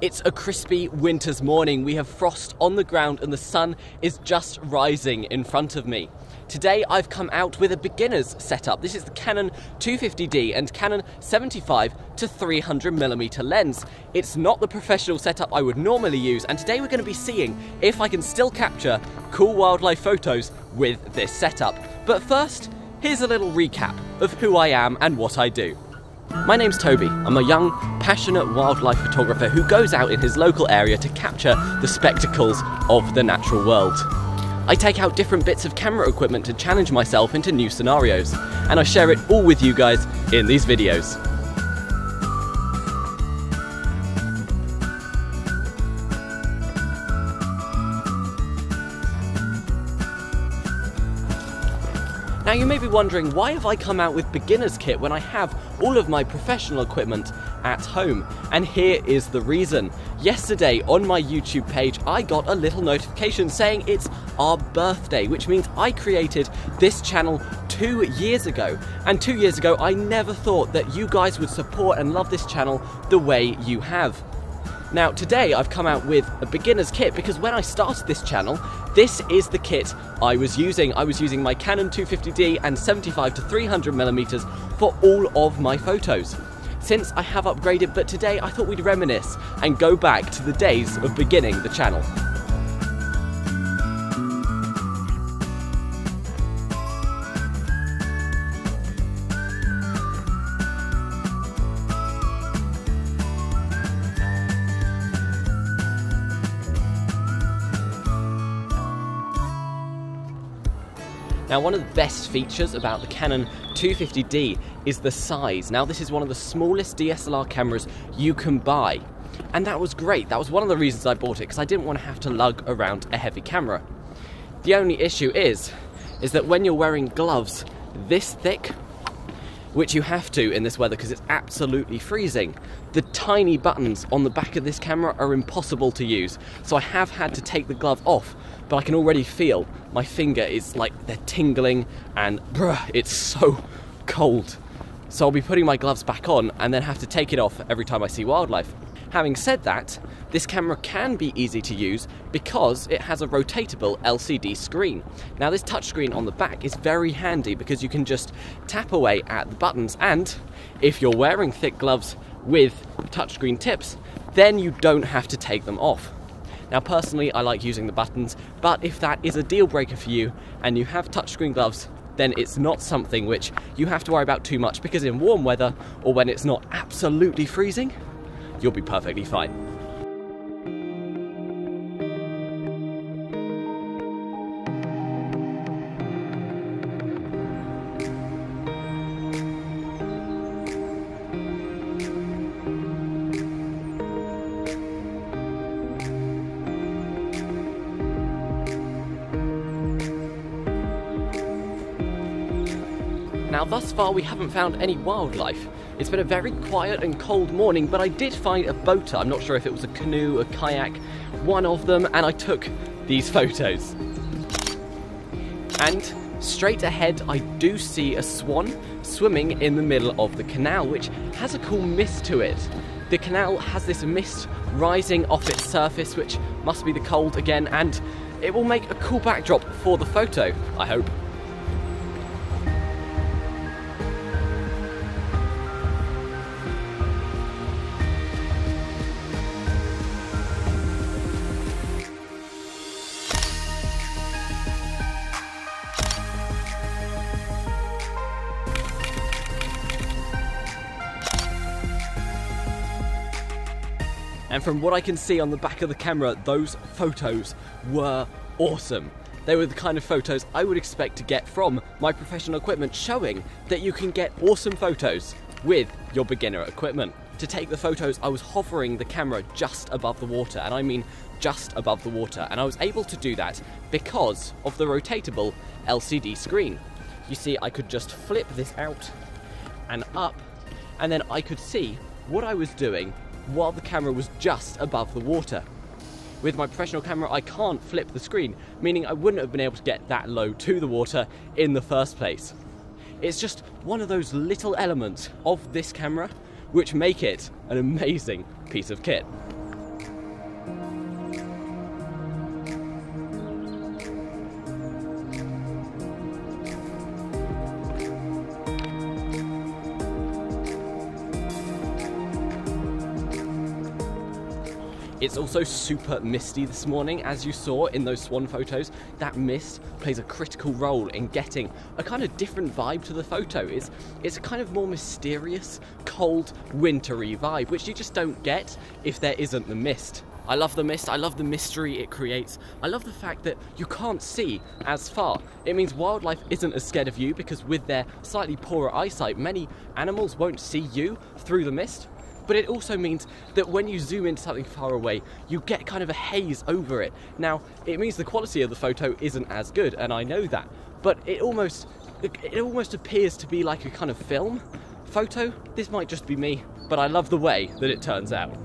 It's a crispy winter's morning. We have frost on the ground and the sun is just rising in front of me. Today I've come out with a beginner's setup. This is the Canon 250D and Canon 75-300mm lens. It's not the professional setup I would normally use, and today we're going to be seeing if I can still capture cool wildlife photos with this setup. But first, here's a little recap of who I am and what I do. My name's Toby. I'm a young, passionate wildlife photographer who goes out in his local area to capture the spectacles of the natural world. I take out different bits of camera equipment to challenge myself into new scenarios, and I share it all with you guys in these videos. Now you may be wondering, why have I come out with beginner's kit when I have all of my professional equipment at home? And here is the reason. Yesterday on my YouTube page I got a little notification saying it's our birthday, which means I created this channel 2 years ago. And 2 years ago I never thought that you guys would support and love this channel the way you have. Now today I've come out with a beginner's kit because when I started this channel, this is the kit I was using. I was using my Canon 250D and 75-300mm for all of my photos. Since I have upgraded, but today I thought we'd reminisce and go back to the days of beginning the channel. Now, one of the best features about the Canon 250D is the size. Now, this is one of the smallest DSLR cameras you can buy. And that was great. That was one of the reasons I bought it, because I didn't want to have to lug around a heavy camera. The only issue is that when you're wearing gloves this thick, which you have to in this weather because it's absolutely freezing, the tiny buttons on the back of this camera are impossible to use. So I have had to take the glove off, but I can already feel my finger is like they're tingling and it's so cold. So I'll be putting my gloves back on and then have to take it off every time I see wildlife. Having said that, this camera can be easy to use because it has a rotatable LCD screen. Now this touchscreen on the back is very handy because you can just tap away at the buttons, and if you're wearing thick gloves with touchscreen tips, then you don't have to take them off. Now personally I like using the buttons, but if that is a deal breaker for you and you have touchscreen gloves, then it's not something which you have to worry about too much, because in warm weather or when it's not absolutely freezing, you'll be perfectly fine. Now thus far we haven't found any wildlife. It's been a very quiet and cold morning, but I did find a boater. I'm not sure if it was a canoe, a kayak, one of them, and I took these photos. And straight ahead I do see a swan swimming in the middle of the canal, which has a cool mist to it. The canal has this mist rising off its surface, which must be the cold again, and it will make a cool backdrop for the photo, I hope. And from what I can see on the back of the camera, those photos were awesome. They were the kind of photos I would expect to get from my professional equipment, showing that you can get awesome photos with your beginner equipment. To take the photos, I was hovering the camera just above the water, and I mean just above the water. And I was able to do that because of the rotatable LCD screen. You see, I could just flip this out and up, and then I could see what I was doing while the camera was just above the water. With my professional camera, I can't flip the screen, meaning I wouldn't have been able to get that low to the water in the first place. It's just one of those little elements of this camera which make it an amazing piece of kit. It's also super misty this morning, as you saw in those swan photos. That mist plays a critical role in getting a kind of different vibe to the photo. It's a kind of more mysterious, cold, wintry vibe, which you just don't get if there isn't the mist. I love the mist, I love the mystery it creates. I love the fact that you can't see as far. It means wildlife isn't as scared of you because with their slightly poorer eyesight, many animals won't see you through the mist. But it also means that when you zoom into something far away, you get kind of a haze over it. Now, it means the quality of the photo isn't as good, and I know that. But it almost appears to be like a kind of film photo. This might just be me, but I love the way that it turns out.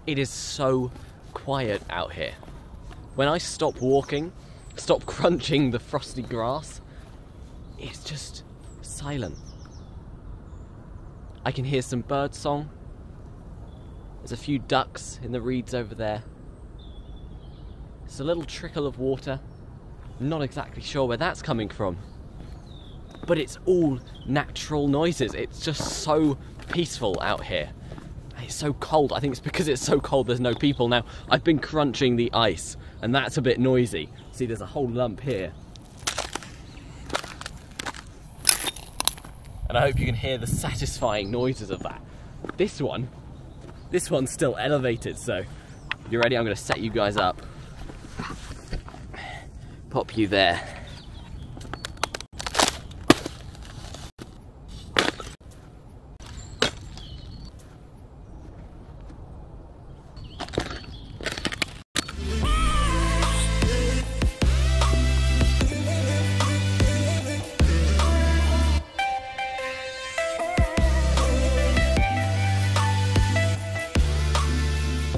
It is so quiet out here. When I stop walking, stop crunching the frosty grass, it's just silent. I can hear some bird song. There's a few ducks in the reeds over there. There's a little trickle of water. I'm not exactly sure where that's coming from. But it's all natural noises. It's just so peaceful out here. It's so cold. I think it's because it's so cold there's no people. Now, I've been crunching the ice, and that's a bit noisy. See, there's a whole lump here. And I hope you can hear the satisfying noises of that. This one's still elevated, so if you're ready, I'm going to set you guys up. Pop you there.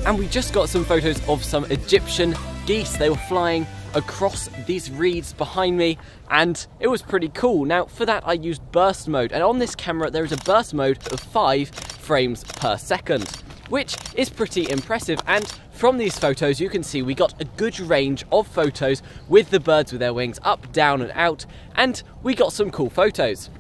And we just got some photos of some Egyptian geese. They were flying across these reeds behind me, and it was pretty cool. Now, for that I used burst mode, and on this camera there is a burst mode of 5 frames per second, which is pretty impressive. And from these photos you can see we got a good range of photos with the birds with their wings up, down and out, and we got some cool photos.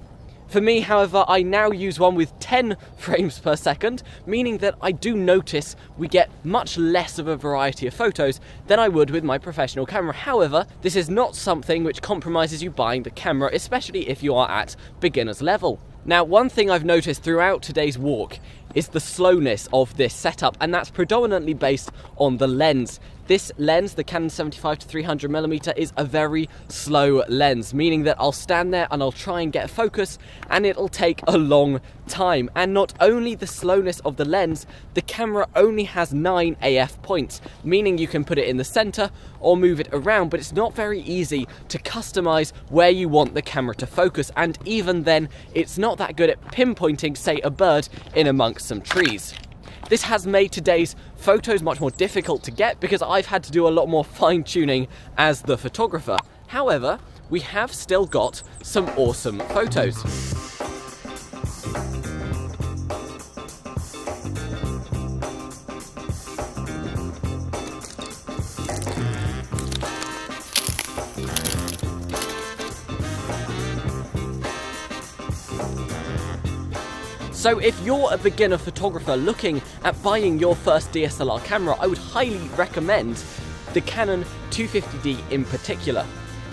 For me, however, I now use one with 10 frames per second, meaning that I do notice we get much less of a variety of photos than I would with my professional camera. However, this is not something which compromises you buying the camera, especially if you are at beginner's level. Now, one thing I've noticed throughout today's walk is the slowness of this setup, and that's predominantly based on the lens. This lens, the Canon 75-300mm, is a very slow lens, meaning that I'll stand there and I'll try and get a focus and it'll take a long time. And not only the slowness of the lens, the camera only has 9 AF points, meaning you can put it in the center or move it around, but it's not very easy to customize where you want the camera to focus, and even then, it's not that good at pinpointing, say, a bird in amongst some trees. This has made today's photos much more difficult to get because I've had to do a lot more fine-tuning as the photographer. However, we have still got some awesome photos. So if you're a beginner photographer looking at buying your first DSLR camera, I would highly recommend the Canon 250D in particular.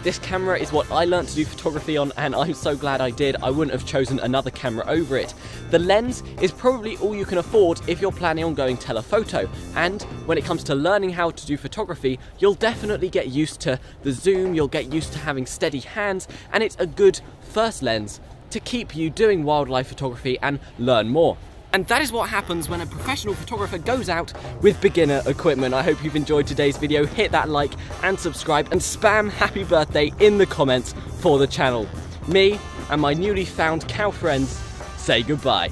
This camera is what I learned to do photography on, and I'm so glad I did. I wouldn't have chosen another camera over it. The lens is probably all you can afford if you're planning on going telephoto, and when it comes to learning how to do photography, you'll definitely get used to the zoom, you'll get used to having steady hands, and it's a good first lens to keep you doing wildlife photography and learn more. And that is what happens when a professional photographer goes out with beginner equipment. I hope you've enjoyed today's video. Hit that like and subscribe and spam happy birthday in the comments for the channel. Me and my newly found cow friends say goodbye.